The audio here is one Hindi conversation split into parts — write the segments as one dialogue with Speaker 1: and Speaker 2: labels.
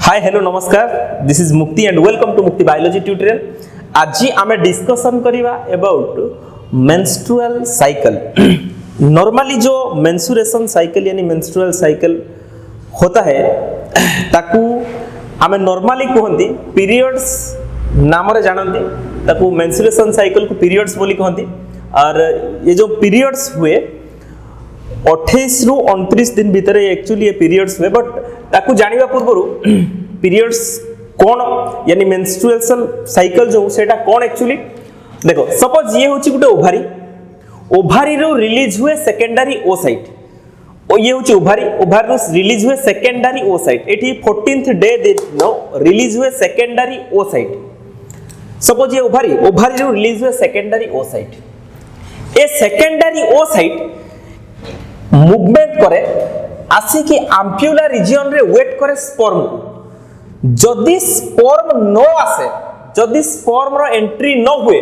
Speaker 1: हाय हेलो नमस्कार this is Mukti and welcome to Mukti biology tutorial. आज आमे डिस्कशन करिवा अबाउट मेंस्ट्रुअल साइकिल। नॉर्मली जो मेंस्ट्रुएशन साइकिल यानी मेंस्ट्रुअल साइकिल होता है ताकू आमे नॉर्मली कहंती पीरियड्स नाम रे जानंती, ताकू मेंस्ट्रुएशन साइकिल को पीरियड्स बोली कहंती। और ये जो पीरियड्स हुए 28 रु 29 दिन भीतर एक्चुअली ये पीरियड्स हुए, बट ताकू जानिबा पूर्व पीरियड्स कौन यानी मेंस्ट्रुएशन साइकिल जो सेटा कौन एक्चुअली देखो। सपोज ये होची गुटे ओभारी, ओभारी रो रिलीज हुए सेकेंडरी ओसाइट, ओ ये होची ओभारी, ओभारी रो रिलीज हुए सेकेंडरी ओसाइट। एठी 14th डे दिन रिलीज हुए सेकेंडरी ओसाइट। सपोज ये ओभारी, ओभारी रो रिलीज हुए secondary oocyte. A secondary oocyte movement करे आसिकी आम्प्यूला रीजन रे वेट करे स्पर्म को। जदि स्पर्म न आसे, जदि स्पर्म रो एंट्री न हुए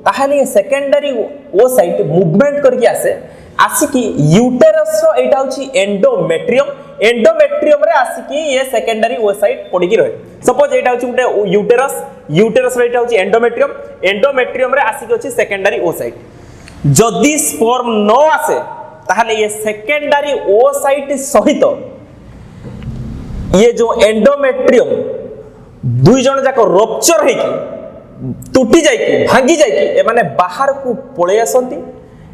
Speaker 1: ताहले सेकेंडरी ओसाइट मूवमेंट करके आसे आसिकी यूटेरस रो एटा होची एंडोमेट्रियम, एंडोमेट्रियम रे आसिकी ये सेकेंडरी ओसाइट पड़ी की रहे। सपोज एटा होची गुटे यूटेरस, यूटेरस रे एटा होची एंडोमेट्रियम, एंडोमेट्रियम रे आसिकी होची सेकेंडरी ओसाइट। जदि स्पर्म न आसे ताहले ये सेकेंडरी ओसाइट सहित ये जो एंडोमेट्रियम दुई जन जाक रप्चर हेकी टूटी जायकी भांगी जायकी ए माने बाहर को पळे आसंती,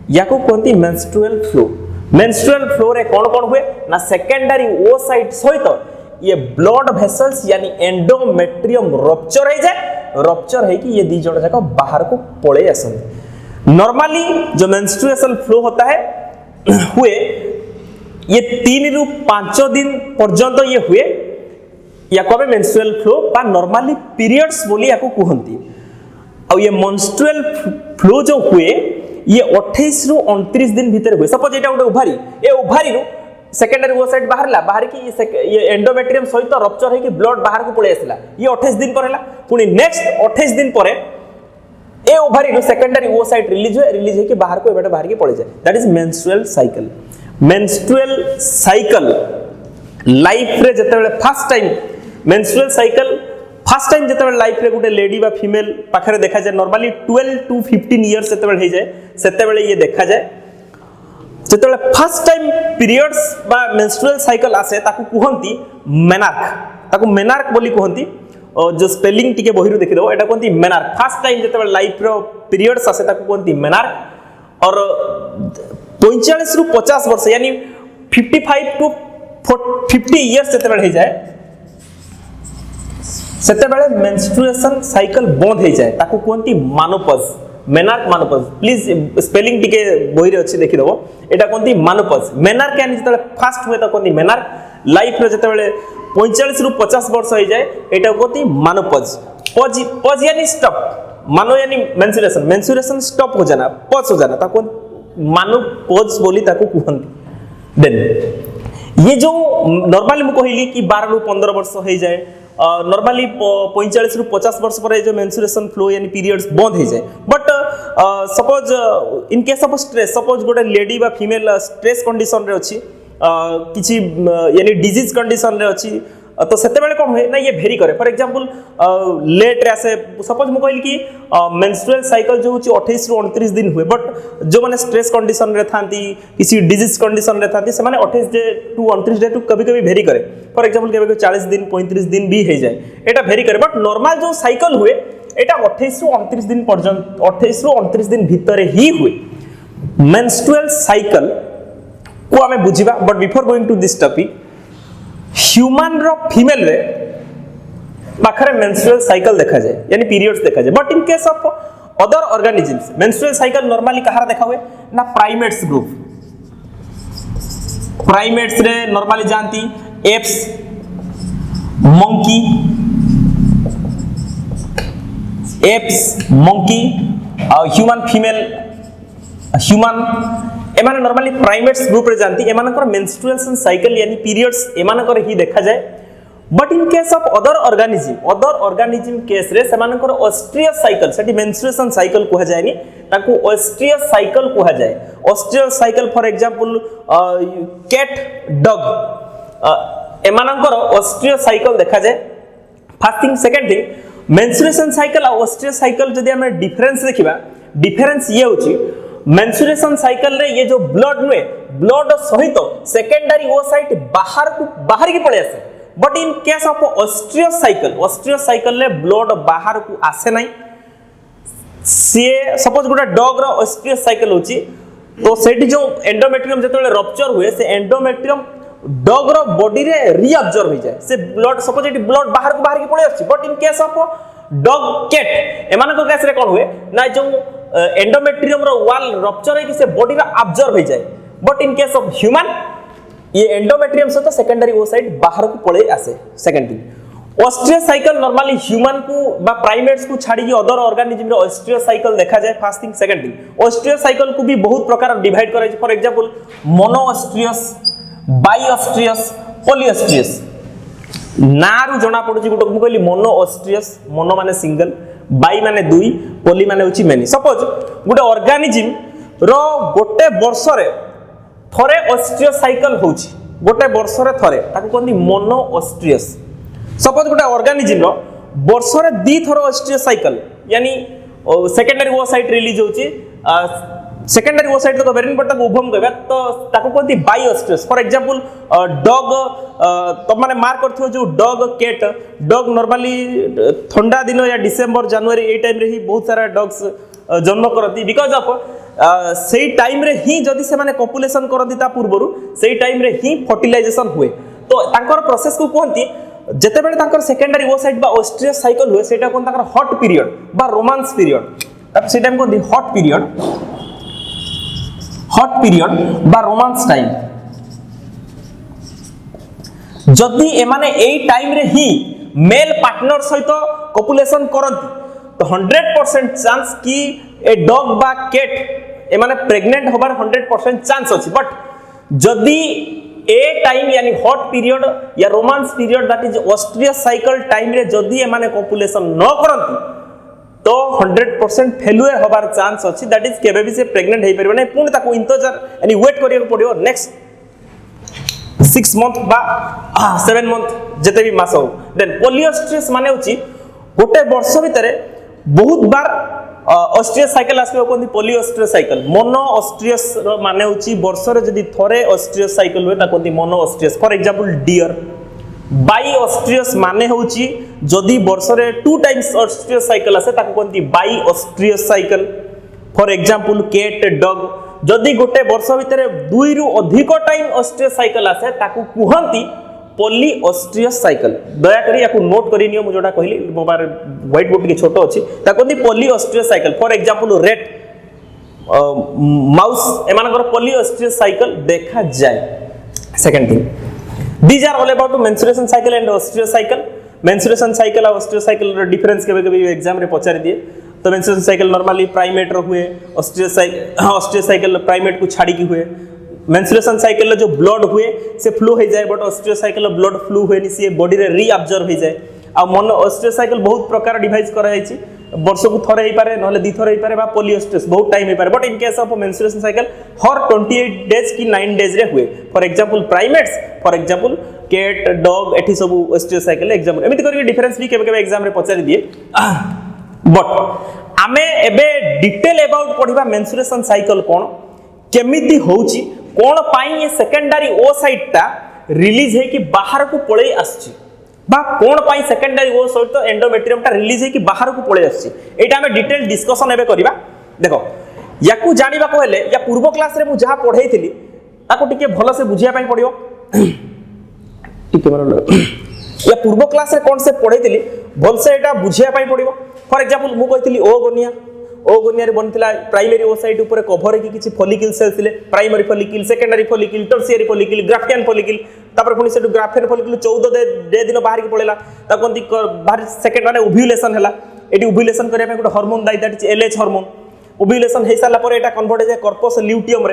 Speaker 1: याको कहंती मेंस्ट्रुअल फ्लो। मेंस्ट्रुअल फ्लो रे कोन हुए ना सेकेंडरी ओसाइट सहित ये ब्लड वेसल्स यानी एंडोमेट्रियम रप्चर हे जाए, रप्चर हे कि ये दी जन जाक बाहर को पळे आसंती। नॉर्मली जो मेंस्ट्रुएशन फ्लो होता है हुए ये 3 रु 5 दिन पर्यंत ये हुए, या को मेंस्ट्रुअल फ्लो बा नॉर्मली पीरियड्स बोली याको कहंती। और ये मेंस्ट्रुअल फ्लो जो हुए ये 28 रु 29 दिन भीतर हुए। सपोज एटा उठे ओभारी, ए ओभारी रु सेकेंडरी ओसाइट बाहरला, बाहर की ये एंडोमेट्रियम सहित रप्चर हे कि ब्लड बाहर को पळे आसला, ये 28 दिन पर हला। पुनी नेक्स्ट 28 दिन पर ए ओभारी रो सेकेंडरी ओसाइट रिलीज हुए, रिलीज है कि बाहर को एबेटा बाहर के पड़े जाए। That is menstrual cycle. Menstrual cycle life रे जतेबेले first time menstrual cycle first time जतेबेले लाइफ रे गुटे लेडी बा फीमेल पाखरे देखा जाए, नॉर्मली 12 टू 15 इयर्स जतेबेले हे जाए सेतेबेले ये देखा जाए। जतेबेले फर्स्ट टाइम पीरियड्स बा मेंस्ट्रुअल साइकिल आसे ताकू कहंती मेनार्क, ताकू मेनार्क बोली कहंती। और जो स्पेलिंग टिके बहिरु देखि दो एटा कोनती मेनार्क। फर्स्ट टाइम जते लाइफ रो पीरियड्स आसे ताको कोनती मेनार्क। और 45 रु 50 वर्ष यानी 55 टू 50 इयर्स जते हे जाए सेते बेले मेंस्ट्रुएशन साइकिल बंद हे जाए ताको कोनती मानोपज, मेनार्क मानोपज। प्लीज स्पेलिंग टिके बहिरे अछि देखि दो एटा कोनती मानोपज। मेनार्क यानी जते फर्स्ट हुए त कोनती मेनार्क। लाइफ रो जते 45 रु 50 वर्ष हो जाए एटा कोती मानोपज। पज पज यानी स्टॉप, मानो यानी मेंस्ट्रुएशन, मेंस्ट्रुएशन स्टॉप हो जाना, पज हो जाना, ताको मानोपज बोली ताको कहंती। देन ये जो नॉर्मली मु कहली कि 12 रु 15 वर्ष हो जाए, नॉर्मली 45 रु 50 वर्ष पर जो मेंस्ट्रुएशन फ्लो यानी पीरियड्स बंद हो जाए। But suppose in case of stress, suppose गोटे लेडी बा फीमेल स्ट्रेस कंडीशन रे अछि, किसी यानी डिजीज कंडीशन रे अछि, तो सेते बेले कोन होय ना ये भेरी करे। फॉर एग्जांपल लेट रे आसे, सपोज मु कहली कि मेंस्ट्रुअल साइकिल जो होची 28 रु 29 दिन हुए, बट जो माने स्ट्रेस कंडीशन रे थांती, किसी डिजीज कंडीशन रे थांती, से माने 28 डे टू 29 डे टू कभी-कभी भेरी करे। फॉर एग्जांपल कभी 40 दिन 35 दिन भी हे जाए, एटा भेरी करे। बट नॉर्मल जो साइकिल हुए एटा 28 रु 29 दिन पर्यंत, 28 रु 29 दिन भीतर ही हुए। मेंस्ट्रुअल साइकिल को हमें बुझिबा, but before going to this topic, human रो फीमेल रे पाखरे मेंस्ट्रुअल साइकिल देखा जाए यानी पीरियड्स देखा जाए। But in case of other organisms menstrual cycle normally कहार देखा हुए ना प्राइमेट्स ग्रुप। प्राइमेट्स रे नॉर्मली जानती apes, monkey, apes, monkey, human female, human एमाने नॉर्मली प्राइमेट्स ग्रुप रे जानती। एमानकर मेंस्ट्रुएशन साइकिल यानी पीरियड्स एमानकर ही देखा जाए। But in case of other organism case रे सेमानकर ऑस्ट्रियस साइकिल, सेठी मेंस्ट्रुएशन साइकिल कहा जायनी, ताको ऑस्ट्रियस साइकिल कहा जाए। Oestrous cycle for example cat, dog, एमानकर osteo cycle देखा जाए first thing second thing menstruation cycle और ओस्ट्रियस साइकिल जदि हमें डिफरेंस देखिबा डिफरेंस ये होची मेंस्ट्रुएशन साइकिल रे ये जो ब्लड नुए ब्लड सहित सेकेंडरी ओसाइट बाहर की पळे आसे but in case of oestrous cycle रे ब्लड बाहर को आसे नाही से सपोज गोटा डॉग रो ओस्ट्रियस साइकिल होची तो सेठी जो एंडोमेट्रियम जेतले रप्चर हुए से एंडोमेट्रियम डॉग रो बॉडी रे रीअब्जॉर्ब हो जाए से ब्लड सपोज एटी ब्लड बाहर की पळे आसी but in case of dog cat एमान को केस रे कोन हुए ना जो एंडोमेट्रियम रो वॉल रप्चर है कि से बॉडी रा अब्जॉर्ब हो जाए but in case of human ये एंडोमेट्रियम से तो सेकेंडरी ओसाइट बाहर को पळे आसे second thing oestrous cycle normally human को बा प्राइमेट्स को छाड़ी अदर ऑर्गेनिज्म रे ओस्ट्रियस साइकिल देखा जाए first thing second thing oestrous cycle को भी बहुत प्रकार डिवाइड करा जाय फॉर एग्जांपल मोनोओस्ट्रियस बाइओस्ट्रियस पॉलीओस्ट्रियस नारू जना पडुची गुटो मु कहली मोनोओस्ट्रियस मोनो माने सिंगल बाई माने दुई पॉली माने होची मेनी सपोज गुटे ऑर्गेनिज्म रो गोटे वर्ष रे थरे ओस्ट्रियस साइकिल होची गोटे वर्ष रे थरे ताको कोंदी मोनोओस्ट्रियस सपोज गोटे ऑर्गेनिज्म रो वर्ष रे दी थरो ओस्ट्रियस साइकिल यानी सेकेंडरी ओसाइट रिलीज होची सेकेंडरी ओसाइट तो वेरी इंपोर्टेंट उभम कहबा तो ताको कोंदी बाइओस्ट्रियस फॉर एग्जांपल डॉग तो माने मार्क करथियो जो डॉग कैट डॉग नॉर्मली ठंडा दिन या डिसेंबर जनवरी ए टाइम रे ही बहुत सारा डॉग्स जन्म करती बिकॉज ऑफ सेई टाइम रे ही जदी से माने पॉपुलेशन करती ता पूर्वरु सेई टाइम रे ही फर्टिलाइजेशन हुए तो तांकर प्रोसेस को कहंती जते बेले तांकर सेकेंडरी ओसाइट बा ओस्ट्रियस साइकिल हुए सेटा कोन तांकर हॉट पीरियड बा रोमांस पीरियड तब से टाइम कोन हॉट पीरियड बा रोमांस टाइम जदी एमाने एई टाइम रे ही मेल पार्टनर सहित पॉपुलेशन करंती तो 100% चांस कि ए डॉग बा कैट एमाने प्रेग्नेंट होबार 100% चांस अछि बट जदी ए टाइम यानी हॉट पीरियड या romance period that is oestrous cycle time रे जदी एमाने पॉपुलेशन न करंती तो 100% फेल्युअर होबार चांस अछि दैट इज केबे भी से प्रेग्नेंट हे परबे नै पुणी ताको इंतजार यानी वेट करियो पड़ियो नेक्स्ट 6 मंथ बा 7 मंथ जते भी मास हो देन पॉलीओस्ट्रियस माने होची गोटे वर्ष भितरे बहुत बार ओस्ट्रियस साइकिल आसबे कोंदी पॉलीओस्ट्रियस साइकिल मोनोओस्ट्रियस रो माने होची वर्ष रे जदी थरे ओस्ट्रियस साइकिल होय ता कोंदी मोनोओस्ट्रियस फॉर एग्जांपल डियर बाइओस्ट्रियस माने होची जदी वर्ष रे 2 टाइम्स ओस्ट्रियस साइकिल आसे ताको कोंदी बाइओस्ट्रियस cycle for example cat dog जदी गोटे वर्ष भितरे 2 रु अधिक टाइम ओस्ट्रियस साइकिल आसे ताको कुहंती पॉलीओस्ट्रियस साइकिल दया करी याकू नोट करी नियो मु जोडा कहली मोबाइल व्हाइट बोर्ड के छोटो अछि ताको दी polyoestrous cycle for example red mouse एमानकर पॉलीओस्ट्रियस साइकिल देखा जाए second thing these are all about menstruation cycle and oestrous cycle menstruation cycle और ओस्ट्रियस साइकिल रो डिफरेंस केबे एग्जाम रे पचारि दिए तो मेंस्ट्रुएशन साइकिल नॉर्मली प्राइमेट रो हुए ओस्ट्रियस साइकिल प्राइमेट को छाड़ी की हुए मेंस्ट्रुएशन साइकिल जो ब्लड हुए से फ्लो हो जाए बट ओस्ट्रियस साइकिल ब्लड फ्लो हुए सी बॉडी रे रीअब्जॉर्ब हो जाए आ मन ओस्ट्रियस साइकिल बहुत प्रकार डिवाइस करा जायछि वर्ष को थरे हो पारे नले दी थरे हो पारे बा पॉलीओस्ट्रियस बहुत टाइम हो पारे but in case of menstruation cycle हर 28 डेज की 9 डेज रे हुए for example primates for example cat dog एठी सब ओस्ट्रियस साइकिल एग्जांपल एमिति करके डिफरेंस भी केबे एग्जाम रे पचारि दिए बट आमे एबे डिटेल अबाउट पढिबा मेंस्ट्रुएशन साइकिल कोन केमिति होउची कोन पाई ये सेकेंडरी ओसाइट ता रिलीज है कि बाहर को पळे आछि बा कोन पाई सेकेंडरी ओसाइट तो एंडोमेट्रियम ता रिलीज है कि बाहर को पळे आछि एटा हमें डिटेल डिस्कशन एबे करबा देखो याकू जानिबा को हेले या पूर्व क्लास रे मु जहा पढैथिली ताको टिके भलो से बुझिया पाई पडियो टिके मारो या पूर्व क्लास रे कोन से पढैथिली भल से एटा बुझिया पाई पडियो फॉर एग्जांपल मु कहिथिली ओगोनिया रे बनथिला प्राइमरी ओसाइट ऊपर कवर की किछि फॉलिकल सेल्स थिले primary follicle secondary follicle tertiary follicle Graafian follicle तापर पुनी सेटु ग्राफियन फॉलिकल 14 डे दिन बाहर की पळेला ता कोंती बाहर सेकेंड माने ओव्यूलेशन हला एटी ओव्यूलेशन करिया पे गोटे हार्मोन दाई that is LH hormone ovulation हे साला पर एटा कन्वर्ट जे कॉर्पस ल्यूटियम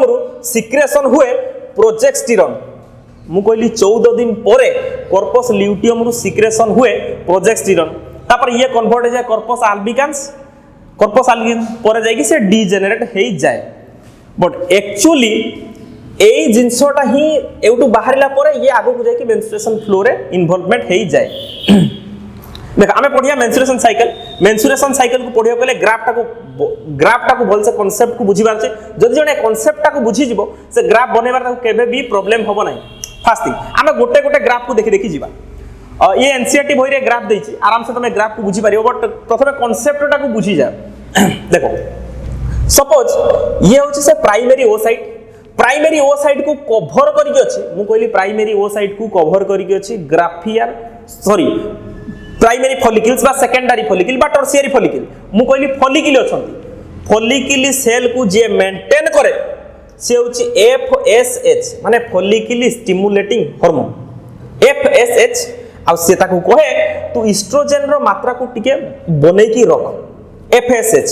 Speaker 1: रु सिक्रेशन हुए प्रोजेस्टेरोन मु कहली 14 दिन परे कॉर्पस ल्यूटियम रु सिक्रेशन हुए प्रोजेस्टेरोन तापर ये कन्वर्ट जाए कॉर्पस आल्बिकान्स पर जाए कि से डीजेनरेट हो जाए बट एक्चुअली एई जिंसटा ही एउटू बाहरिला परे ये आगो को जाय कि मेंस्ट्रुएशन फ्लो रे इन्वॉल्वमेंट हेई जाय। देख आमे पढिया मेंस्ट्रुएशन साइकिल को पढियो कले ग्राफ टा को बोल से कांसेप्ट को बुझी बारछे जदि जने कांसेप्ट टा को बुझी जिवो से ग्राफ बनेबार ता केबे भी प्रॉब्लम होबो नै। फर्स्ट थिंग आमे गोटे गोटे ग्राफ को देखि जिबा। ये एनसीईआरटी बही रे ग्राफ देछि आराम से तमे ग्राफ को बुझी पारियो बट प्रथमे कांसेप्ट टा को बुझी जा। देखो सपोज ये होछि से प्राइमरी ओसाइट को कवर करके अछि मु कहली प्राइमरी ओसाइट को कवर करके अछि ग्राफियल प्राइमरी फॉलिकल्स बा सेकेंडरी फॉलिकल बा टर्शियरी फॉलिकल मु कहली फॉलिकल अछंती फॉलिकल सेल को जे मेंटेन करे से होछि एफएसएच माने फॉलिकल स्टिमुलेटिंग हार्मोन एफएसएच आ से ताको कहे तू एस्ट्रोजन रो मात्रा को टिके बनै की रख एफएसएच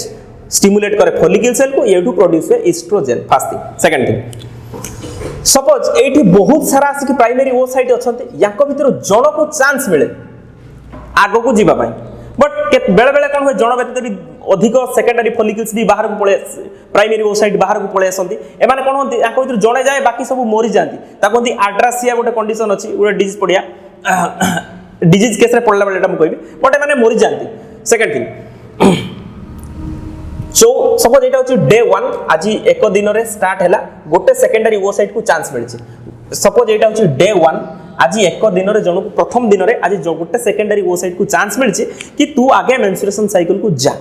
Speaker 1: स्टिमुलेट करे फॉलिकल सेल को ये टू प्रोड्यूस हुए oestrogen. First thing second thing suppose एठी बहुत सारा आसी प्राइमरी ओसाइट अछंती याको भीतर जण को चांस मिले आगो को जीवा पाई बट बेले बेले कोन होय जण व्यतीत अधिक सेकेंडरी फॉलिकल्स भी बाहर को पळे प्राइमरी ओसाइट बाहर को पळे आसंती एमाने कोन होंती याको भीतर जणे जाय बाकी सब मरि जांती ता कोंती आड्रासिया गोटे कंडीशन अछि गोटे डिजीज पडिया डिजीज केस रे पडला बेलेटा म कहबी बट एमाने मरि जांती। सेकंड थिंग सो सपोज एटा होची डे 1 आज एक दिन रे स्टार्ट हैला गोटे सेकेंडरी ओसाइट को चांस मिलछि। सपोज एटा होची डे 1 आज एक दिन रे जण को प्रथम दिन रे आज जो गोटे सेकेंडरी ओसाइट को चांस मिलछि कि तू आगे मेंस्ट्रुएशन साइकिल को जा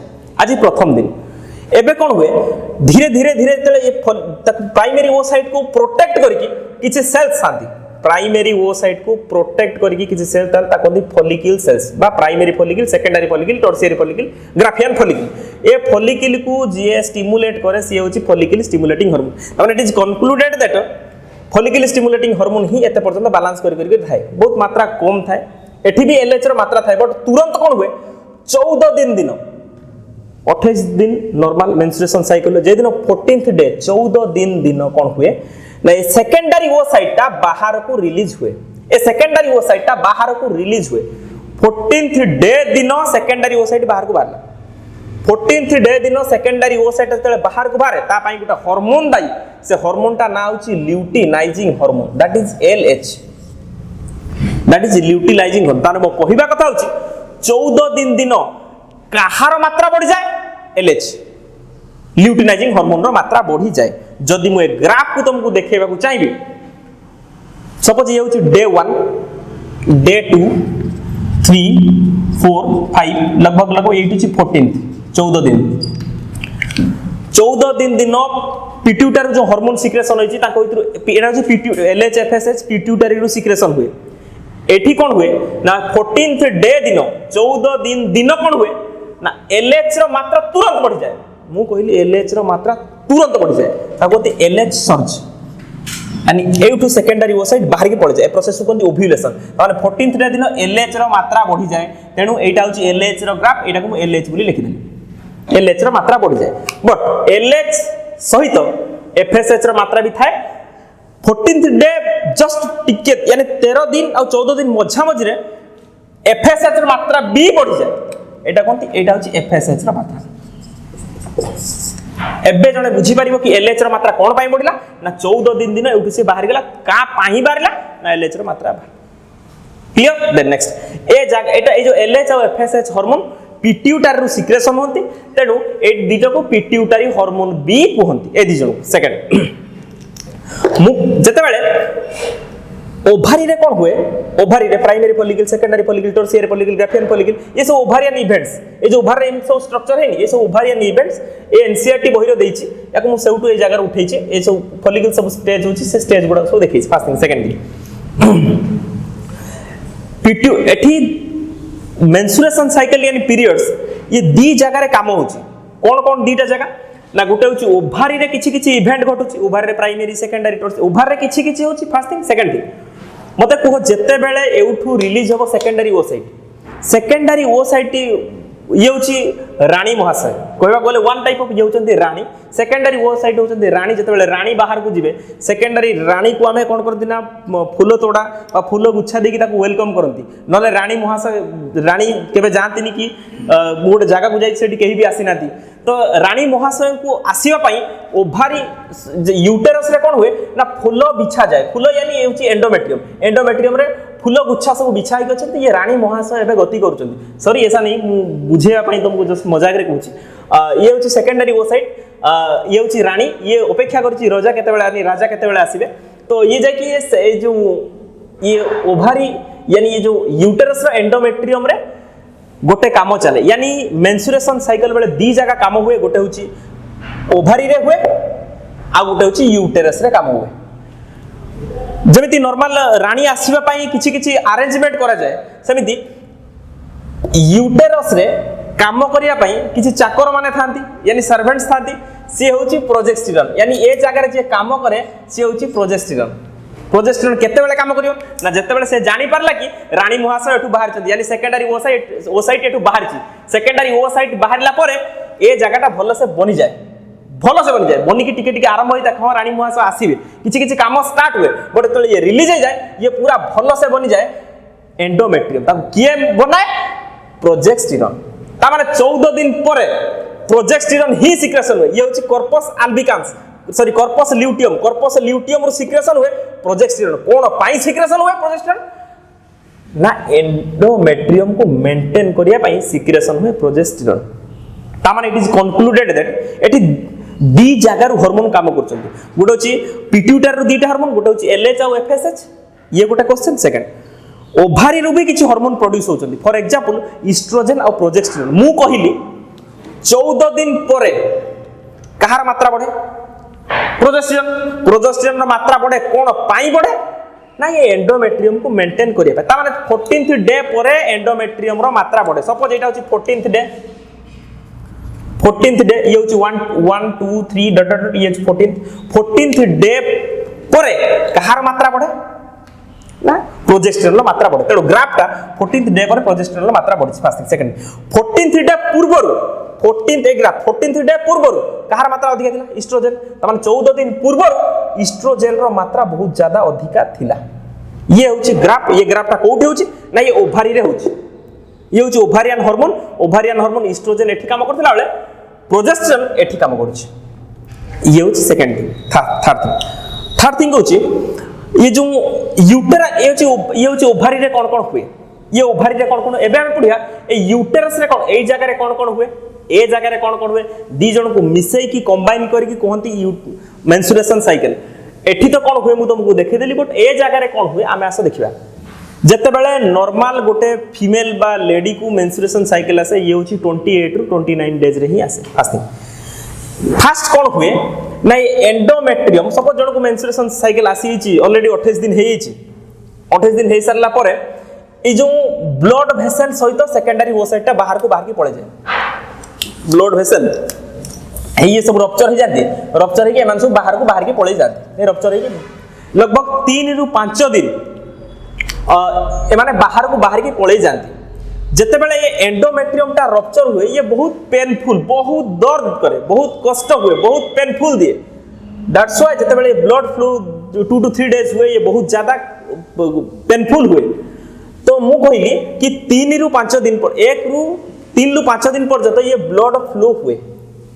Speaker 1: आज प्रथम दिन। एबे कोन हुए धीरे धीरे धीरे तले ये प्राइमरी ओसाइट को प्रोटेक्ट करके किछि सेल्स आंती प्राइमरी ओसाइट को प्रोटेक्ट करके किछि सेल ताल ता कोंदी फॉलिकल सेल्स बा primary follicle secondary follicle tertiary follicle Graafian follicle ए फॉलिकल को जे स्टिमुलेट करे से होची फॉलिकल स्टिमुलेटिंग हार्मोन। माने it is concluded that follicle stimulating hormone ही एते पर्यंत बैलेंस करके थाए बहुत मात्रा कम थाए एठी भी एलएच रो मात्रा थाए बट तुरंत कोन हुए 14 दिन 28 दिन नॉर्मल मेंस्ट्रुएशन साइकिल जे दिन 14th डे 14 दिन कोन हुए ना ये सेकेंडरी ओसाइट ता बाहर को रिलीज हुए ए सेकेंडरी ओसाइट ता बाहर को रिलीज हुए 14th डे दिन सेकेंडरी ओसाइट बाहर को बाहरला 14th डे दिन सेकेंडरी ओसाइट तले बाहर को बाहरे ता पई गुटा हार्मोन दाई से हार्मोन ता ना होची luteinizing hormone that is LH that is luteinizing hormone ताने मो कहिबा कथा होची 14 दिन काहार मात्रा बढ़ी जाए एलएच ल्यूटिनाइजिंग हार्मोन रो मात्रा बढ़ी जाए। जदि मु ए ग्राफ को तुमको देखेबा को चाहिबी सपोज ये होची डे 1 डे 2 3 4 5 लगभग ये होची 14th 14 दिन पिट्यूटरी जो हार्मोन सिक्रेशन होची ताको इतु एना जे पिट्यूटरी एलएच एफएसएच पिट्यूटरी रो सिक्रेशन हुए एठी कोन हुए ना 14th डे दिन 14 दिन कोन हुए ना एलएच रो मात्रा तुरंत बढ़ी जाए मु कहली एलएच रो मात्रा तुरंत बढ़ी जाए ताकोती एलएच सर्ज यानी ए टू सेकेंडरी ओसाइट बाहर के पड़ जाए प्रोसेस को ओव्यूलेशन माने 14th डे दिन एलएच रो मात्रा बढ़ी जाए तेनु एटा होची एलएच रो ग्राफ एटा को एलएच बोली लिखि देली एलएच रो मात्रा बढ़ी जाए बट एलएच सहित एफएसएच रो मात्रा भी थाए 14th डे जस्ट टिके यानी 13 दिन और 14 दिन मझा मझरे एफएसएच रो मात्रा भी बढ़ी जाए एटा कोंती एटा होची एफएसएच रो मात्रा। एबे जने बुझी पारिबो कि एलएच रो मात्रा कोन पई बढ़िला ना 14 दिन एउठी से बाहर गेला का पाही बाहरला ना एलएच रो मात्रा क्लियर। देन नेक्स्ट ए जाग एटा ए जो एलएच और एफएसएच हार्मोन पिट्यूटरी रो सिक्रेशन होंती तेनु ए दिजो को पिट्यूटरी हार्मोन बी कहंती ए दिजो सेकंड मु जते बेले ओभारी रे कोन हुए ओभारी रे primary follicle secondary follicle tertiary follicle Graafian follicle ये सब ओवारियन इवेंट्स ये जो ओवारियन सब स्ट्रक्चर है ये सब ओवारियन इवेंट्स ए एनसीईआरटी बहिरो देछि याको मु सेउटु ए जगह उठैछि ए सब फॉलिकल सब स्टेज होछि से स्टेज गुडा सब देखैछि फर्स्ट थिंग सेकंड थिंग पिट्यू एठी मेंस्ट्रुएशन साइकिल यानी पीरियड्स ये दी जगह रे काम होछि कोन कोन दीटा जगह ना गुटे होछि ओभारी रे किछि किछि इवेंट घटुछि ओभारी रे प्राइमरी सेकेंडरी टर्शियरी ओभारी रे किछि किछि होछि फर्स्ट थिंग सेकंड थिंग मते को जेते बेले एउठू रिलीज हो सेकेंडरी ओसाइट ये हूँ राणी महाशय कहवा गले वन टाइप ऑफ ये होचंती राणी सेकेंडरी ओसाइट होचंती राणी जतबेले राणी बाहर को जिवे सेकेंडरी राणी को आमे कोन करती ना फूल तोड़ा बा फूल गुच्छा देकी ताको वेलकम करती नले राणी महाशय राणी केबे जानतीनी कि गोटे जगह को जाई सेठी केही भी आसी नाती तो राणी महाशय को आसीबा पई ओभारी यूटेरस रे कोन हुए ना फूल बिछा जाए फूल यानी होची एंडोमेट्रियम रे फूल गुच्छा सब बिछाई गछंती ये राणी महाशय एबे गति करूचंती सॉरी ऐसा नहीं मु बुझेया पई तुमको जस्ट मजाक रे कहूची ये होची सेकेंडरी ओसाइट ये होची राणी ये अपेक्षा करची राजा केतेबेले आनी राजा केतेबेले आसीबे तो ये जाय कि ये जो ये ओभारी यानी ये जो यूटेरस रो एंडोमेट्रियम रे गोटे काम चले यानी मेंसुरेशन साइकिल बेले दी जगह काम हुए गोटे होची ओभारी रे हुए आ गोटे होची यूटेरस रे काम हुए जमिति नॉर्मल राणी आसीबा पई किछि किछि अरेंजमेंट करा जाय सेमिति यूटेरस रे काम करिया पई किछि चाकर माने थांती यानी सर्वेंट्स थांती से होची प्रोजेस्टेरॉन यानी ए जगह रे जे काम करे से होची प्रोजेस्टेरॉन केते बेले काम करियो ना जते बेले से जानि पारला कि राणी महाशय एठु बाहर छथि यानी सेकेंडरी ओसाइट एठु बाहर छी सेकेंडरी ओसाइट बाहरला परे ए जगहटा भलो से बनि जाय बनी की टिके टिके आरंभ होई देखो राणी महाशय आसीबे किछि किछि काम स्टार्ट हुए बट तले ये रिलीज हो जाए ये पूरा भलो से बनि जाए एंडोमेट्रियम ता किए बनाए प्रोजेस्टेरॉन ता माने 14 दिन परे प्रोजेस्टेरॉन ही सिक्रेशन हुए ये होची corpus albicans sorry corpus luteum रो सिक्रेशन हुए प्रोजेस्टेरॉन कोन पाई सिक्रेशन हुए प्रोजेस्टेरॉन ना एंडोमेट्रियम को मेंटेन करिया पाई सिक्रेशन हुए प्रोजेस्टेरॉन ता माने इट इज कंक्लूडेड दैट एटी दी जगार हार्मोन काम करछंती गोटे होची पिट्यूटरी रो दीटा हार्मोन गोटे होची एलएच और एफएसएच ये गोटे क्वेश्चन सेकंड ओभारी रो भी किछि हार्मोन प्रोड्यूस होचंती फॉर एग्जांपल ईस्ट्रोजन और प्रोजेस्टेरॉन मु कहिली 14 दिन परे कहार मात्रा बढ़े प्रोजेस्टेरॉन रो मात्रा बढ़े कोन पाई बढ़े ना ये एंडोमेट्रियम को मेंटेन करिया ता माने 14th डे परे एंडोमेट्रियम रो मात्रा बढ़े सपोज एटा होची 14th डे ये होची 1 2 3 डॉट डॉट ये 14th डे परे कहार मात्रा बढ़े ना प्रोजेस्टेरॉन मात्रा बढ़े तेरो ग्राफ का 14th डे पर प्रोजेस्टेरॉन मात्रा बढ़ी फर्स्ट सेकंड 14th डे पूर्वरु 14th ग्राफ 14th डे पूर्वरु कहार मात्रा अधिक थिला ईस्ट्रोजन त माने 14 दिन पूर्वरु ईस्ट्रोजन रो मात्रा बहुत ज्यादा अधिक थिला ये होची ग्राफ ये ग्राफ ता कोठी होची ना ये ओभारी रे होची ये होची ओभारियन हार्मोन ईस्ट्रोजन एठी काम करथिला बेले प्रोजेस्टेरॉन एठी काम करूची ये होची सेकंड थिंग थर्ड थिंग होची ये जो यूटेरा ये होची ओभारी रे कोन हुए ये ओभारी रे कोन एबे हम पढिया ए यूटेरस रे कोन ए जगह रे कोन हुए ए जगह रे कोन हुए दी जण को मिसई की कंबाइन करके कहंती मेंसुरेशन साइकिल एठी तो कोन हुए मु तुमको देखै देली बट ए जगह रे कोन हुए आमे आसे देखिबा जते बेले नॉर्मल गोटे फीमेल बा लेडी को मेंसुरेशन साइकिल आसे ये होची 28 ରୁ 29 डेज रे ही आसे फास्ट कोन हुए ना एंडोमेट्रियम सपोज जण को मेंसुरेशन साइकिल आसी छि ऑलरेडी 28 दिन हे छि 28 दिन हे सरला परे ए जो ब्लड वेसल सहित सेकेंडरी ओसाइट बाहर की पड़े जाए ब्लड वेसल ये सब रप्चर हो जाती रप्चर हो एमान सब बाहर की पड़े जाते रप्चर हो लगभग 3 ରୁ 5 दिन एमाने बाहर की पड़े जाती जते बेले ये एंडोमेट्रियम टा रप्चर हुए ये बहुत पेनफुल बहुत दर्द करे बहुत कष्ट हुए बहुत पेनफुल दिए दैट्स व्हाई जते बेले ब्लड फ्लो 2 to 3 डेज हुए ये बहुत ज्यादा पेनफुल हुए तो मु कहिली कि 3 ରୁ 5 दिन पर 1 ରୁ 3 ରୁ 5 दिन पर्यंत ये ब्लड फ्लो हुए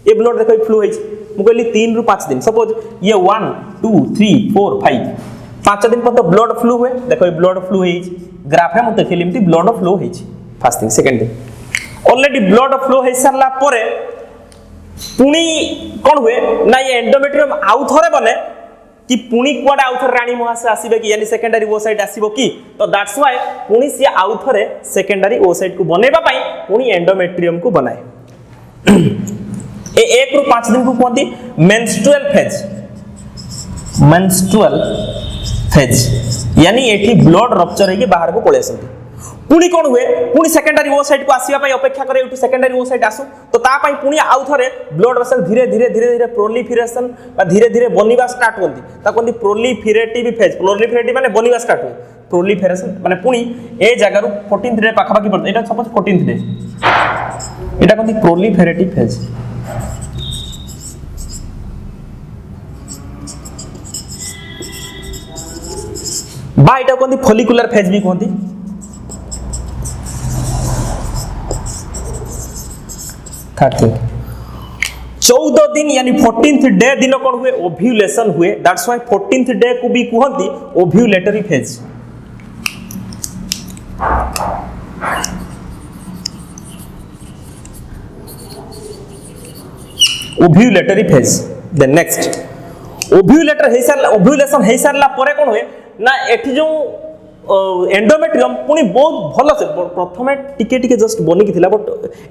Speaker 1: ये ब्लड देखो फ्लो होई मु कहिली 3 ରୁ 5 दिन सपोज ये 1 2 3 4 5 5 दिन पर तो ब्लड फ्लो हुए देखो ये ब्लड फ्लो होई ग्राफ रे मु देखिली एमती ब्लड फ्लो होई first thing second thing already blood flow होई सरला परे पुणी कोन हुए ना ये एंडोमेट्रियम आउ थरे बने कि पुणी कोडा आउ थरे राणी महाशय आसीबे कि यानी सेकेंडरी ओसाइट आसीबो कि तो दैट्स व्हाई पुणी से आउ थरे सेकेंडरी ओसाइट को बनेबा पई पुणी एंडोमेट्रियम को बनाए ए 1 ରୁ 5 दिन को कहती मेंस्ट्रुअल फेज यानी एठी ब्लड रप्चर होके बाहर को पळे आसंती पुणी कौन हुए पुणी सेकेंडरी ओसाइट को आसवा अपेक्षा करे सेकेंडरी ओसाइट आसू तो तापाई पुणी आउ थे ब्लड वेसल धीरे धीरे धीरे धीरे प्रोलिफरेशन धीरे धीरे बनवा स्टार्ट होती प्रोलिफेरेटिव फेज प्रोलिफेरेटिव माने बनवा स्टार्ट हुए प्रोलिफेरेशन माने पुणी ए जगह 14th डे पाखापाखि पड़ता एटा सपोज 14th डे एटा कहते प्रोलिफेरेटिव फेज बा एटा कहते फॉलिकुलर फेज भी कहते 14 दिन यानी 14th डे दिन कौन हुए ओव्यूलेशन हुए दैट्स व्हाई 14th डे को भी कहती ovulatory phase ovulatory phase then next ovulation हे सारला परे कौन हुए ना एठी जो एंडोमेट्रियम पुणी बहुत भल से प्रथमे टिके टिके जस्ट बनिकी थिला बट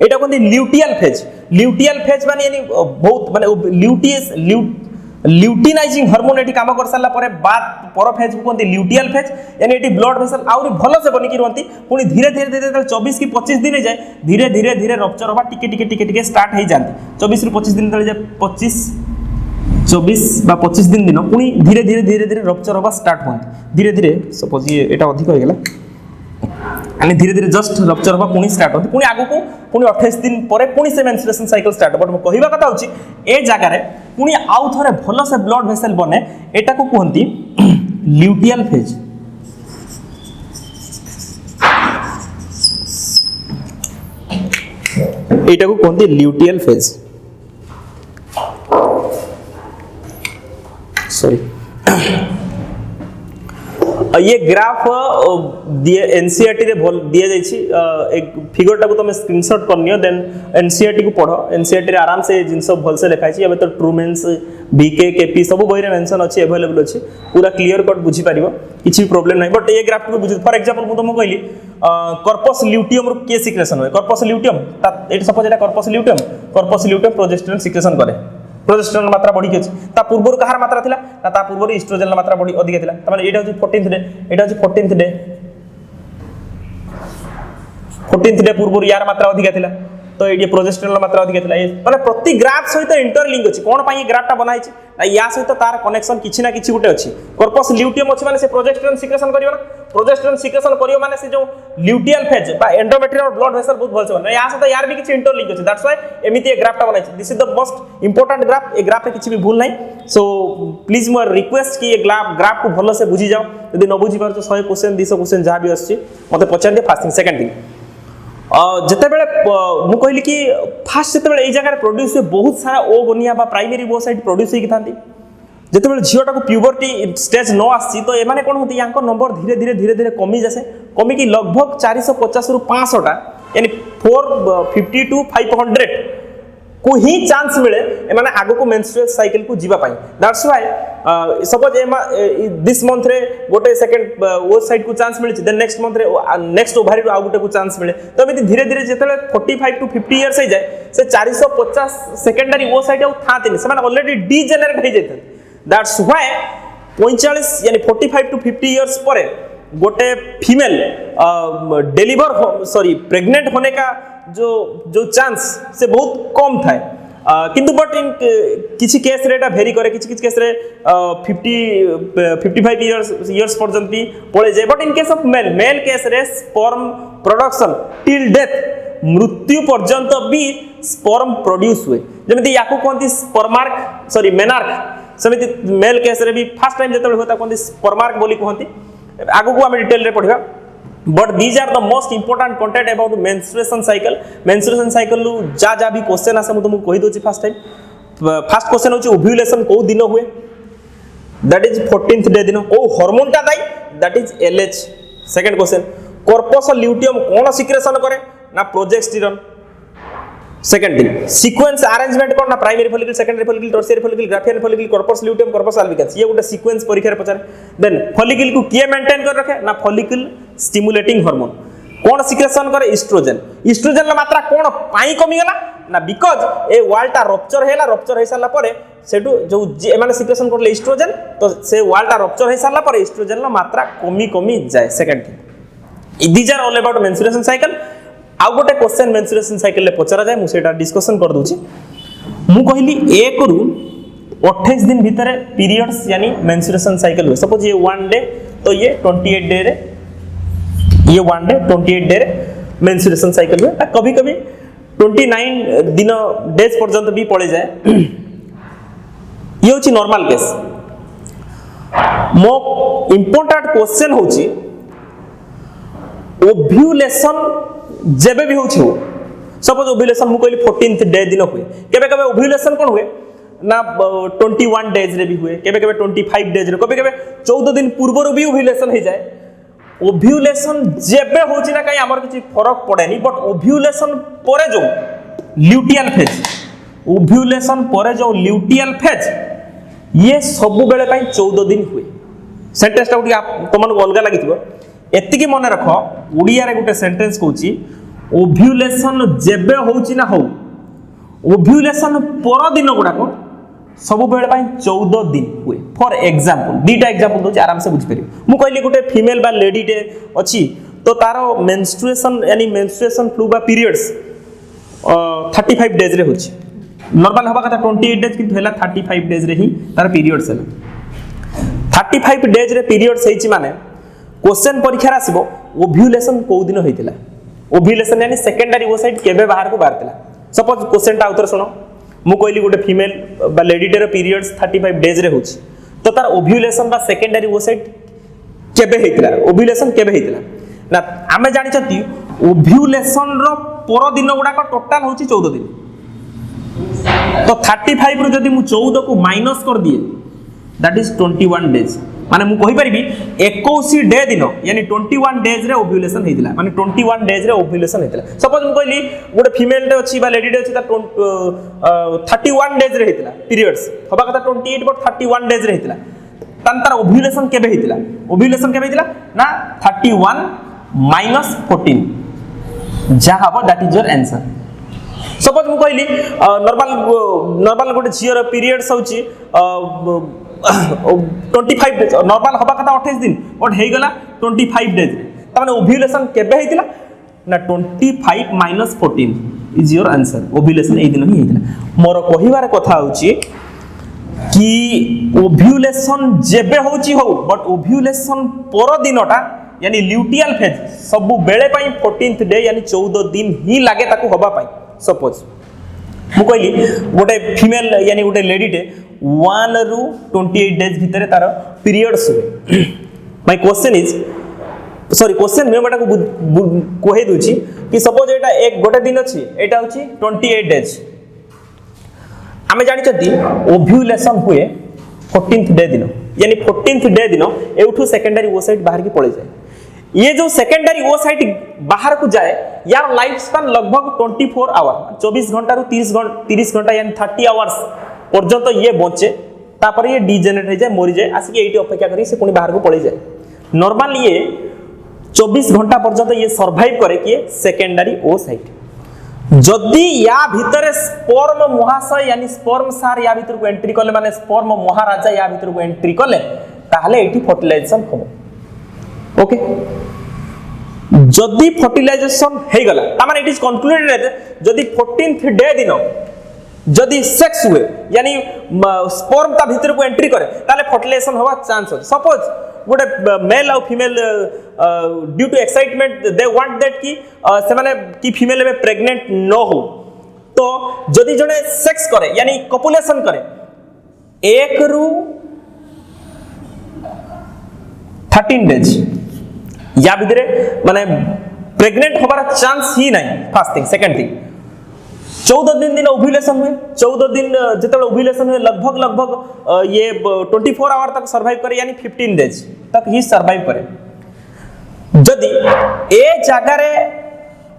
Speaker 1: एटा कहते ल्यूटियल फेज माने यानी बहुत माने ल्यूटिनाइजिंग हार्मोन एटी काम कर सारला परे बाद पर फेज को कहते ल्यूटियल फेज यानी एटी ब्लड वेसल आउरी भल से बनिकी रहंती पुणी धीरे धीरे धीरे 24 की 25 दिन जाए धीरे धीरे धीरे रप्चर होबा टिके स्टार्ट हो जाती 24 रु 25 दिन तले जाए 24 बा 25 दिन दिन पुणी धीरे धीरे धीरे धीरे रप्चर होगा स्टार्ट होती धीरे धीरे सपोज ये एटा अधिक हो गला यानी धीरे धीरे जस्ट रप्चर होगा पुणी स्टार्ट होती पुणी आगु को पुणी 28 दिन पर पुणी से मेंस्ट्रुएशन साइकिल स्टार्ट बट मैं कहवा कथा होची ए जगह रे पुणी आउ थरे भलो से ब्लड वेसल बने एटा को कहंती ल्यूटियल फेज एटा को कहंती ल्यूटियल फेज सॉरी ये ग्राफ दिए एनसीईआरटी रे दिया जाइछि एक फिगर टाको तुम स्क्रीनशॉट करनियो देन एनसीईआरटी को पढ़ो एनसीईआरटी रे आराम से जिंस भल से लिखाई छि एबे तो ट्रूमेंस बीके केपी सब बही रे मेंशन अछि अवेलेबल अछि पूरा क्लियर कट बुझी पारिबो किछि प्रॉब्लम नै बट ये ग्राफ को बुझी फॉर एग्जांपल मु तुमको कहली कर्पस ल्यूटियम रो के सिक्रेशन होय कर्पस ल्यूटियम एटा सपोज एटा कर्पस ल्यूटियम प्रोजेस्टेरोन सिक्रेशन करे प्रोजेस्टेरोन मात्रा बढ़ी अछि ता पूर्व कहार मात्रा थिला ना ता पूर्व एस्ट्रोजन मात्रा बढ़ी अधिक थिला त माने एटा होची 14th डे एटा होची 14th डे पूर्व यार मात्रा अधिक थिला तो ये प्रोजेस्टेरोन मात्रा अधिक थिला माने प्रति ग्राफ सहित इंटरलिंक अछि कोन पई ग्राफ टा बनाई छि ना या सहित तार कनेक्शन किछि ना किछि गुटे अछि कर्पस ल्यूटियम अछि माने से प्रोजेस्टेरोन सिक्रेशन करियो ना प्रोजेस्टेरोन सिक्रेशन करियो माने से जो ल्यूटियल फेज बा एंडोमेट्रियम और ब्लड वेसल बहुत भल से बने या सहित यार भी किछि इंटरलिंक अछि दैट्स व्हाई एमिति ए ग्राफ टा बनाई छि this is the most important graph a graph रे किछि भी भूल नै सो प्लीज मोर रिक्वेस्ट कि ए ग्राफ को भल से बुझी जाओ यदि न बुझी पार तो 100 क्वेश्चन 200 क्वेश्चन जहां भी आछि मते पचार दे फास्टिंग सेकंड थिंग जते बेले मु कहली कि फास्ट जते बेले ए जगह प्रोड्यूस हुए बहुत सारा ओ गोनिया बा प्राइमरी ओसाइट प्रोड्यूस होई थांती जते बेले झियोटा को प्यूबर्टी स्टेज न आसी तो एमाने कोन होती यांको नंबर धीरे धीरे धीरे धीरे कमी जासे कमी की लगभग 450 रु 500 टा यानी 450 टू 500 को ही चांस मिले एमाने आगो को मेंस्ट्रुअल साइकिल को जीवा पाई that's why suppose this month रे गोटे सेकंड ओ साइड को चांस मिले देन नेक्स्ट मंथ रे नेक्स्ट ओवरी आ गोटे को चांस मिले तो एमिति धीरे धीरे जेतले 45 टू 50 इयर्स हो जाए से 450 सेकेंडरी ओ साइड थाते से माने ऑलरेडी डीजेनरेट हो जाते दैट्स व्हाई 45 यानी 45 टू 50 इयर्स पर गोटे फीमेल डिलीवर सॉरी प्रेग्नेंट होने का जो चांस से बहुत कम था किंतु बट इन किसी केस रे भेरी करे किसी केस रे 55 इयर्स पर्यंत भी पड़े जाए but in case of male case रे स्पर्म प्रोडक्शन टिल डेथ मृत्यु पर्यंत भी स्पर्म प्रोड्यूस हुए जमिति याकू कहती स्पर्मार्क सॉरी मेनार्क समिति मेल केस रे भी फर्स्ट टाइम जेतबे होता कहती स्पर्मार्क बोली कहती आगु को हम डिटेल रे पढ़िबा but these are the most important content about menstruation cycle जा भी क्वेश्चन आसे मु तुमको कहि दोची फर्स्ट टाइम फर्स्ट क्वेश्चन होची ओव्यूलेशन को दिन हुए दैट इज 14th डे दिन ओ हार्मोन टा दाई that is LH second question corpus luteum कोन सिक्रेशन करे ना progesterone second thing sequence arrangement कोन ना primary follicle secondary follicle tertiary follicle Graafian follicle corpus luteum corpus albicans ये गोटे सीक्वेंस परीक्षा रे पचारे देन फॉलिकल को किए मेंटेन कर रखे ना फॉलिकल स्टिमुलेटिंग हार्मोन कोन सिक्रेशन करे एस्ट्रोजन ला मात्रा कोन पाई कमी गला ना बिकॉज ए वाल टा रप्चर हे साला परे सेटू जो माने सिक्रेशन करले एस्ट्रोजन तो से वाल टा रप्चर हे साला परे एस्ट्रोजन ला मात्रा कमी जाए second thing these are all about menstruation cycle. आउ गोटे क्वेश्चन मेंस्ट्रुएशन साइकिल ले पचरा जाए मुझे डिस्कशन कर दूची। मु कहली 1 रु 28 दिन भितर पीरियड्स यानी मेंस्ट्रुएशन साइकिल हुए। सपोज ये 1 डे तो ये 28 डे रे, ये 1 डे 28 डे रे मेंस्ट्रुएशन साइकिल हुए। कभी कभी 29 दिन डेज पर्यंत भी पड़े जाए। ये होची नॉर्मल केस। मो इंपोर्टेंट क्वेश्चन होची ओव्यूलेशन जेबे भी होची हो। सपोज ओव्यूलेशन मु कहली 14th डे दिन हुए। केबे केबे ओव्यूलेशन कोन हुए ना 21 डेज रे भी हुए, केबे केबे 25 डेज रे, केबे केबे 14 दिन पूर्व भी ओव्यूलेशन हो जाए। ओव्यूलेशन जेबे होची ना कहीं हमर किछि फरक पड़ेनी, बट ओव्यूलेशन परे जो ल्यूटियल फेज, ओव्यूलेशन परे जो ल्यूटियल फेज ये सब बेले 14 दिन हुए। सेंटेंस टा तुम अलग लगी एति मन रख। ओडिया रे गोटे सेंटेंस कहूची ओव्यूलेशन जेबे होची ना हो, ओव्यूलेशन पर दिन गुड़ाक सब बेले 14 दिन हुए। फॉर एग्जांपल दीटा एग्जांपल दूची आराम से बुझी पारे। मु कहली गोटे फीमेल बा लेडी टे अछि तो तारो मेंस्ट्रुएशन यानी मेंस्ट्रुएशन फ्लू बा पीरियड्स 35 डेज रे होची। नॉर्मल हवा कथा 28 डेज किंतु हैला 35 डेज रे ही तार पीरियड्स हैला। 35 डेज रे पीरियड्स हेची माने क्वेश्चन परीक्षा आसीबो ओव्यूलेशन को दिन होइतिला। ओव्यूलेशन यानी सेकेंडरी ओसाइट केबे बाहर को बाहरतिला। सपोज क्वेश्चन टा उतर सुनो। मु कहली गोटे फीमेल बा लेडी टे रे पीरियड्स 35 डेज रे होची तो तार ओव्यूलेशन बा सेकेंडरी ओसाइट केबे हेतिला, ओव्यूलेशन केबे हेतिला ना आमे जानि छथि ओव्यूलेशन रो पर दिन गुडा को टोटल होची 14 दिन। तो 35 रु जदि मु 14 को माइनस कर दिए दैट इज 21 डेज। माने मु कहि परिबी 21 डे दिन यानी 21 डेज रे ओव्यूलेशन हेतिला, माने 21 डेज रे ओव्यूलेशन हेतिला। सपोज मु कहली गोटे फीमेल टे अछि बा लेडी टे अछि ता 31 डेज रे हेतिला पीरियड्स हबा कथा 28 बट 31 डेज रे हेतिला। तार ओव्यूलेशन केबे हेतिला, ओव्यूलेशन केबे हेतिला ना 31 माइनस 14 जा हबो that is your answer. Suppose मु कहली नॉर्मल गोटे झियर पीरियड्स होची 25 डेज, नॉर्मल हबा कथा 28 दिन बट हे गला 25 डेज। त माने ओव्यूलेशन केबे हेतिला ना 25 minus 14 is your answer. Ovulation ए दिन ही हेतिला। मोर कहिवार कथा होची कि ओव्यूलेशन जेबे होची हो बट ओव्यूलेशन पर दिनटा यानी ल्यूटियल फेज सब बेले 14th डे यानी 14 दिन ही लागे ताको हबा पाई। सपोज मु कहली गोटे फीमेल यानी गोटे लेडी टे 1 रु 28 डेज भितर तार पीरियड्स हुए। My question is sorry question में बटा को कहि दोची कि सपोज एटा एक गोटे दिन अछि एटा होची 28 डेज। हमें जानि छथि ओव्यूलेशन हुए 14th डे दिन यानी 14th डे दिन एउठू सेकेंडरी ओसाइट बाहर की पड़े जाए। ये जो सेकेंडरी ओसाइट बाहर को जाए यार लाइफ स्पैन लगभग 24 आवर 24 घंटा रु 30 घंटा यानी 30 आवर्स पर्यंत ये बचे। तापर ये डिजेनरेट हो जाए मरी जाए आसिक एटी अपेक्षा करी से पुणी बाहर को पड़े जाए। नॉर्मल ये 24 घंटा पर्यंत ये सर्वाइव करे कि सेकेंडरी ओसाइट। जदि या भितर स्पर्म महाशय यानी स्पर्म सार या भितर को एंट्री कले माने स्पर्म महाराजा या भितर को एंट्री कले ताहले एटी फर्टिलाइजेशन हो। ओके जदि फर्टिलाइजेशन हे गला ता माने इट इज कंक्लूडेड जदि 14th डे दिन जदि सेक्स हुए यानी स्पर्म ता भीतर को एंट्री करे ताले फर्टिलाइजेशन होवा चांस है। सपोज गोटे मेल और female due to excitement they want that कि से माने कि फीमेल में प्रेग्नेंट न हो तो जदि जने सेक्स करे यानी कपुलेशन करे 1 रु 13 डेज या भितरे माने प्रेग्नेंट होबार चांस ही नहीं। फर्स्ट थिंग सेकंड थिंग 14 दिन ओव्यूलेशन हुए। 14 दिन जिते ओव्यूलेशन हुए लगभग ये 24 आवर तक सर्वाइव करे यानी 15 डेज तक ही सर्वाइव करे। जदि ए जगह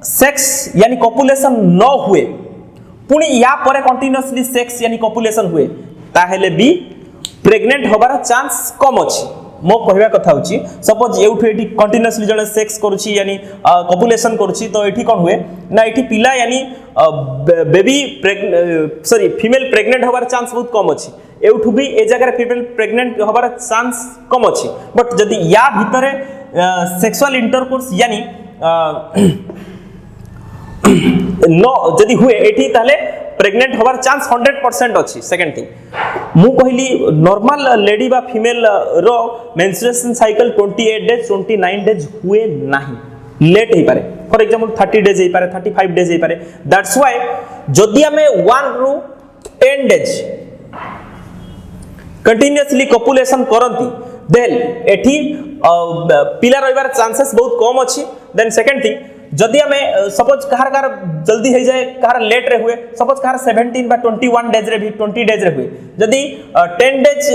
Speaker 1: सेक्स यानी कपुलेशन न हुए पुणी या परे कंटिन्यूअसली सेक्स यानी कपुलेशन हुए ताहेले भी प्रेग्नेंट होबार चांस कम अछि। मो कहवा कथा होची सपोज एउठु एठी कंटिन्यूअसली जने सेक्स करूची यानी कपुलेशन करूची तो एठी कोन हुए ना एठी पिला यानी बेबी सॉरी फीमेल प्रेग्नेंट होबार चांस बहुत कम अछि। एउठु भी ए जगह फीमेल प्रेग्नेंट होबार चांस कम अछि। बट जदि या भितरे सेक्सुअल इंटरकोर्स यानी नो जदि हुए एठी ताले प्रेग्नेंट होबार चांस 100% अच्छी। सेकंड थिंग मु कहली नॉर्मल लेडी बा फीमेल रो मेंस्ट्रुएशन साइकिल 28 डेज 29 डेज हुए नहीं, लेट ही पारे। फॉर एग्जांपल 30 डेज ही पारे, 35 डेज ही पारे। दैट्स व्हाई जदि हमें 1 रू 10 डेज कंटिन्यूअसली कपुलेशन करंती देन एठी पिला रहिबार चांसेस बहुत कम अच्छी। देन सेकंड थिंग जदि हमें सपोज कहार जल्दी हो जाए कहार लेट रे हुए, सपोज कहार 17 बा 21 डेज रे भी 20 डेज रे हुए, जदि 10 डेज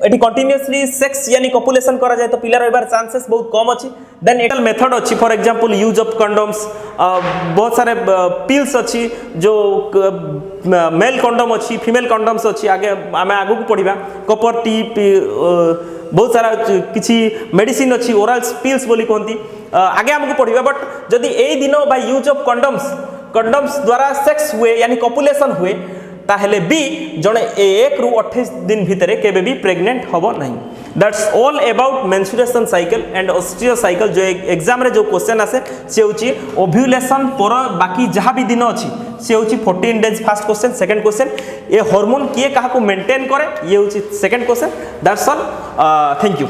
Speaker 1: एटी कंटिन्यूअसली सेक्स यानी कपुलेशन करा जाए तो पिला रहिबार चांसेस बहुत कम अच्छी। देन एकल मेथड अच्छी, for example use of condoms, बहुत सारे पिल्स अच्छी जो मेल कंडोम अच्छी, फीमेल कंडोम्स अच्छी। आगे आमे आगु को पढ़िबा कपर टी बहुत सारा किसी मेडिसिन अच्छी, ओरल पिल्स बोली कहती आगे हमको पढ़िबा। बट जदि एई दिनो बाय यूज ऑफ कंडोम्स द्वारा सेक्स हुए यानी कपुलेशन हुए ताहले भी जणे 1 रू 28 दिन भितर केबे भी प्रेग्नेंट होबो नहीं। That's all about menstruation cycle and oestrous cycle. जो एग्जाम रे जो क्वेश्चन आसे से होची ओव्यूलेशन पर बाकी जहाँ भी दिन अच्छी से होची 14 days first question. Second question ये हार्मोन किए काहा को मेंटेन करे ये होची second question. That's all, thank you.